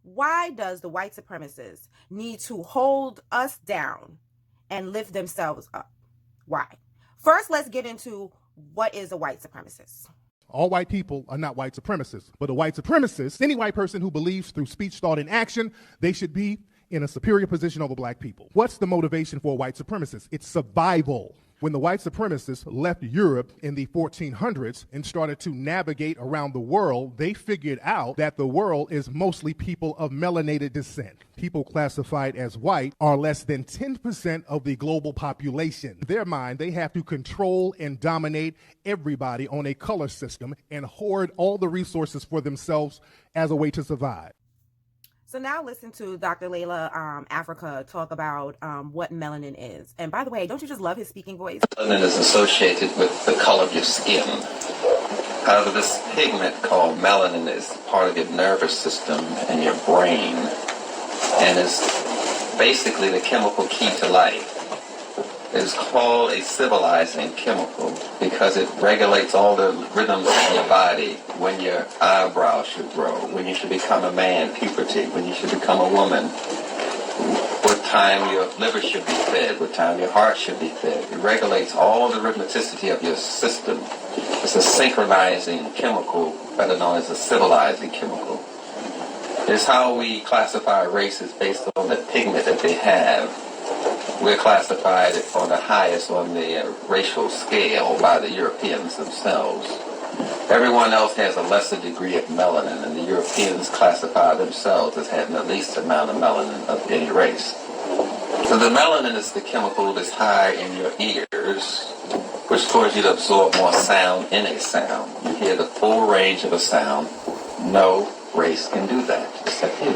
Why does the white supremacists need to hold us down and lift themselves up? Why? First, let's get into what is a white supremacist. All white people are not white supremacists, but a white supremacist, any white person who believes through speech, thought, and action, they should be in a superior position over black people. What's the motivation for a white supremacist? It's survival. When the white supremacists left Europe in the 1400s and started to navigate around the world, they figured out that the world is mostly people of melanated descent. People classified as white are less than 10% of the global population. In their mind, they have to control and dominate everybody on a color system and hoard all the resources for themselves as a way to survive. So now listen to Dr. Layla Africa talk about what melanin is. And by the way, don't you just love his speaking voice? Melanin is associated with the color of your skin. However, this pigment called melanin is part of your nervous system and your brain, and is basically the chemical key to life. It is called a civilizing chemical because it regulates all the rhythms in your body, when your eyebrows should grow, when you should become a man, puberty, when you should become a woman, what time your liver should be fed, what time your heart should be fed. It regulates all the rhythmicity of your system. It's a synchronizing chemical, better known as a civilizing chemical. It's how we classify races based on the pigment that they have. We're classified on the highest on the racial scale by the Europeans themselves. Everyone else has a lesser degree of melanin, and the Europeans classify themselves as having the least amount of melanin of any race. So the melanin is the chemical that's high in your ears, which causes you to absorb more sound in a sound. You hear the full range of a sound. No race can do that except you.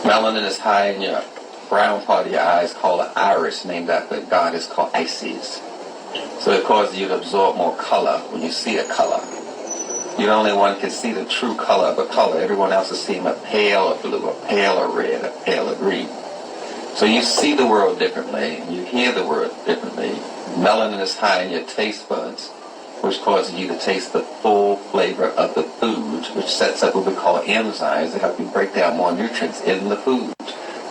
Melanin is high in your brown part of your eyes, called the iris, named after a goddess called Isis. So it causes you to absorb more color when you see a color. You're the only one can see the true color of a color. Everyone else is seeing a pale blue, a pale red, a pale green. So you see the world differently, you hear the world differently. Melanin is high in your taste buds, which causes you to taste the full flavor of the food, which sets up what we call enzymes that help you break down more nutrients in the food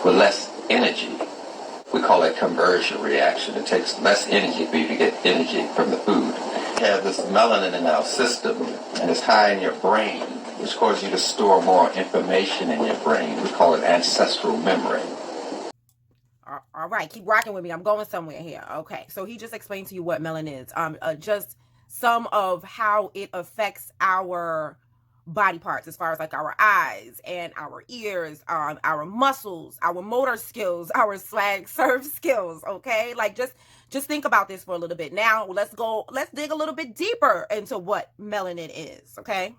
with less energy. We call it conversion reaction. It takes less energy for you to get energy from the food. We have this melanin in our system, and it's high in your brain, which causes you to store more information in your brain. We call it ancestral memory. All right, keep rocking with me. I'm going somewhere here. Okay, so he just explained to you what melanin is. Just some of how it affects our body parts, as far as like our eyes and our ears, our muscles, our motor skills, our swag surf skills. Okay, like just think about this for a little bit. Now let's dig a little bit deeper into what melanin is. Okay,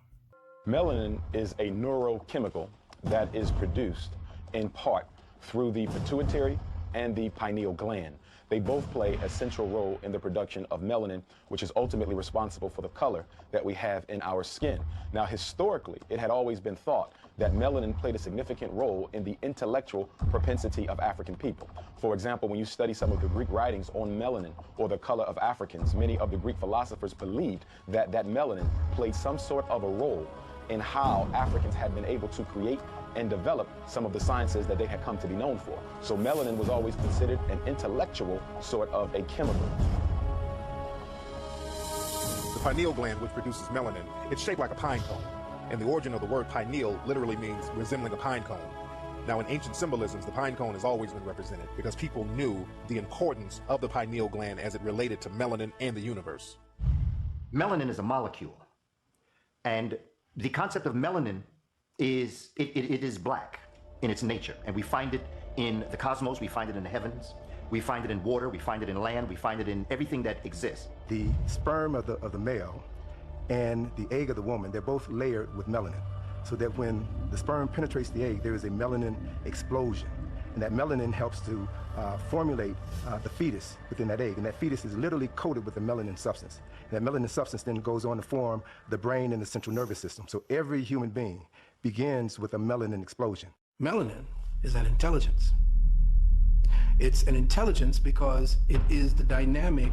melanin is a neurochemical that is produced in part through the pituitary and the pineal gland. They both play a central role in the production of melanin, which is ultimately responsible for the color that we have in our skin. Now, historically, it had always been thought that melanin played a significant role in the intellectual propensity of African people. For example, when you study some of the Greek writings on melanin or the color of Africans, many of the Greek philosophers believed that melanin played some sort of a role in how Africans had been able to create and develop some of the sciences that they had come to be known for. So melanin was always considered an intellectual sort of a chemical. The pineal gland, which produces melanin, it's shaped like a pine cone. And the origin of the word pineal literally means resembling a pine cone. Now, in ancient symbolisms, the pine cone has always been represented because people knew the importance of the pineal gland as it related to melanin and the universe. Melanin is a molecule. And the concept of melanin is, it is black in its nature. And we find it in the cosmos, we find it in the heavens, we find it in water, we find it in land, we find it in everything that exists. The sperm of the male and the egg of the woman, they're both layered with melanin. So that when the sperm penetrates the egg, there is a melanin explosion. And that melanin helps to formulate the fetus within that egg. And that fetus is literally coated with the melanin substance. And that melanin substance then goes on to form the brain and the central nervous system. So every human being begins with a melanin explosion. Melanin is an intelligence. It's an intelligence because it is the dynamic,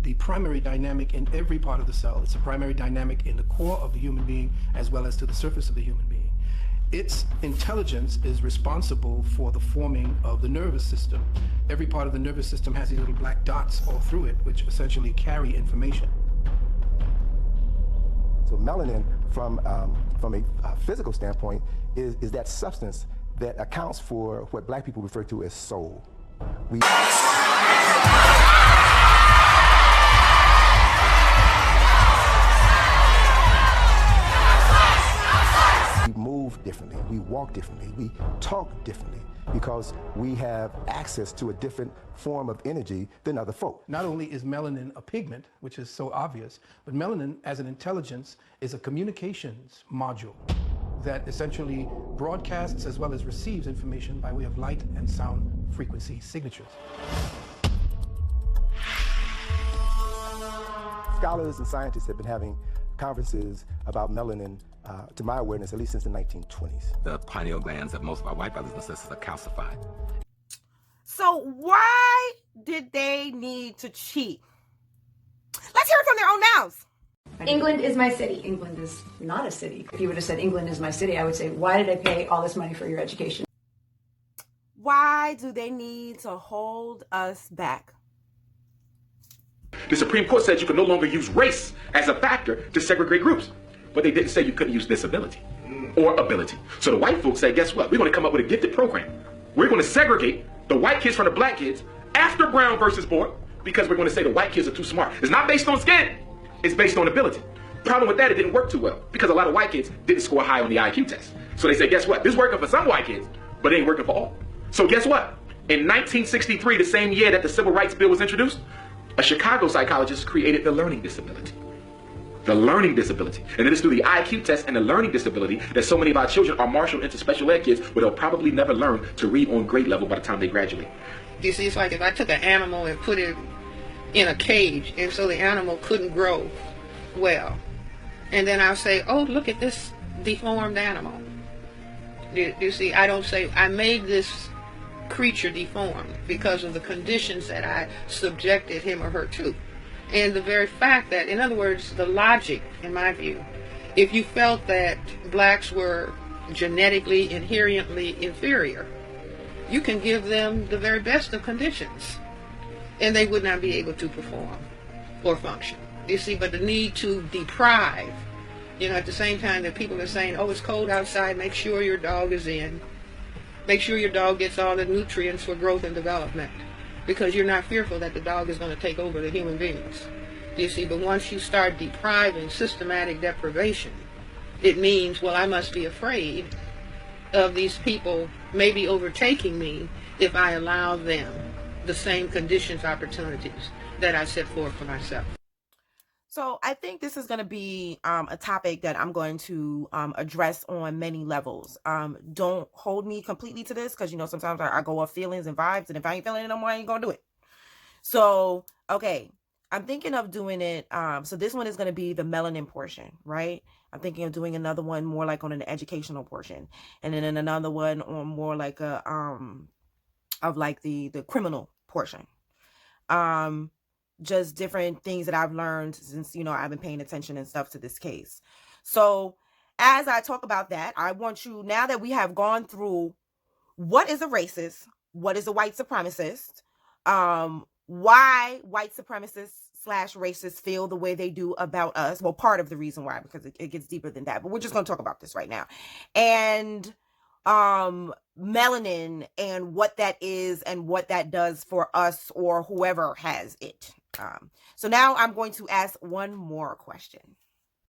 the primary dynamic in every part of the cell. It's a primary dynamic in the core of the human being as well as to the surface of the human being. its intelligence is responsible for the forming of the nervous system. Every part of the nervous system has these little black dots all through it, which essentially carry information. So melanin, from a physical standpoint, is that substance that accounts for what black people refer to as soul. We move differently, we walk differently, we talk differently, because we have access to a different form of energy than other folk. Not only is melanin a pigment, which is so obvious, but melanin as an intelligence is a communications module that essentially broadcasts as well as receives information by way of light and sound frequency signatures. Scholars and scientists have been having conferences about melanin, to my awareness, at least since the 1920s. The pineal glands of most of our white brothers and sisters are calcified. So why did they need to cheat? Let's hear it from their own mouths. England is my city. England is not a city. If you would have said England is my city, I would say, why did I pay all this money for your education? Why do they need to hold us back? The Supreme Court said you could no longer use race as a factor to segregate groups. But they didn't say you couldn't use disability or ability. So the white folks say, guess what? We're going to come up with a gifted program. We're going to segregate the white kids from the black kids after Brown versus Board, because we're going to say the white kids are too smart. It's not based on skin. It's based on ability. Problem with that, it didn't work too well, because a lot of white kids didn't score high on the IQ test. So they say, guess what? This is working for some white kids, but it ain't working for all. So guess what? In 1963, the same year that the Civil Rights Bill was introduced, a Chicago psychologist created the learning disability. The learning disability. And it is through the IQ test and the learning disability that so many of our children are marshaled into special ed kids where they'll probably never learn to read on grade level by the time they graduate. You see, it's like if I took an animal and put it in a cage, and so the animal couldn't grow well. And then I'll say, oh, look at this deformed animal. You see, I don't say, I made this creature deformed because of the conditions that I subjected him or her to. And the very fact that, in other words, the logic, in my view, if you felt that blacks were genetically, inherently inferior, you can give them the very best of conditions, and they would not be able to perform or function. You see, but the need to deprive, at the same time that people are saying, oh, it's cold outside, make sure your dog is in. Make sure your dog gets all the nutrients for growth and development, because you're not fearful that the dog is going to take over the human beings. You see, but once you start depriving, systematic deprivation, it means, well, I must be afraid of these people maybe overtaking me if I allow them the same conditions, opportunities that I set forth for myself. So I think this is going to be a topic that I'm going to address on many levels. Don't hold me completely to this, because, sometimes I go off feelings and vibes, and if I ain't feeling it no more, I ain't going to do it. So, okay, I'm thinking of doing it. So this one is going to be the melanin portion, right? I'm thinking of doing another one more like on an educational portion, and then another one on more like a of like the criminal portion. Just different things that I've learned since, I've been paying attention and stuff to this case. So as I talk about that, I want you, now that we have gone through what is a racist, what is a white supremacist, why white supremacists / racists feel the way they do about us. Well, part of the reason why, because it gets deeper than that, but we're just going to talk about this right now. And melanin and what that is and what that does for us or whoever has it. So now I'm going to ask one more question.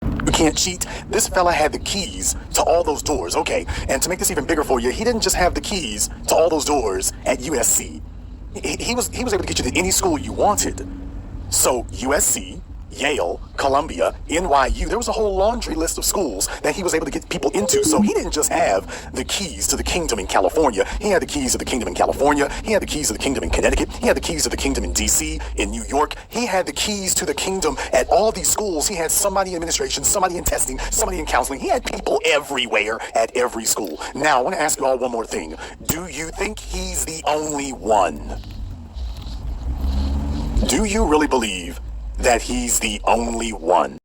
You can't cheat. This fella had the keys to all those doors. Okay, and to make this even bigger for you, he didn't just have the keys to all those doors at USC. He was able to get you to any school you wanted. So USC, Yale, Columbia, NYU, there was a whole laundry list of schools that he was able to get people into. So he didn't just have the keys to the kingdom in California. He had the keys to the kingdom in California. He had the keys to the kingdom in Connecticut. He had the keys to the kingdom in DC, in New York. He had the keys to the kingdom at all these schools. He had somebody in administration, somebody in testing, somebody in counseling. He had people everywhere at every school. Now, I want to ask you all one more thing. Do you think he's the only one? Do you really believe that he's the only one?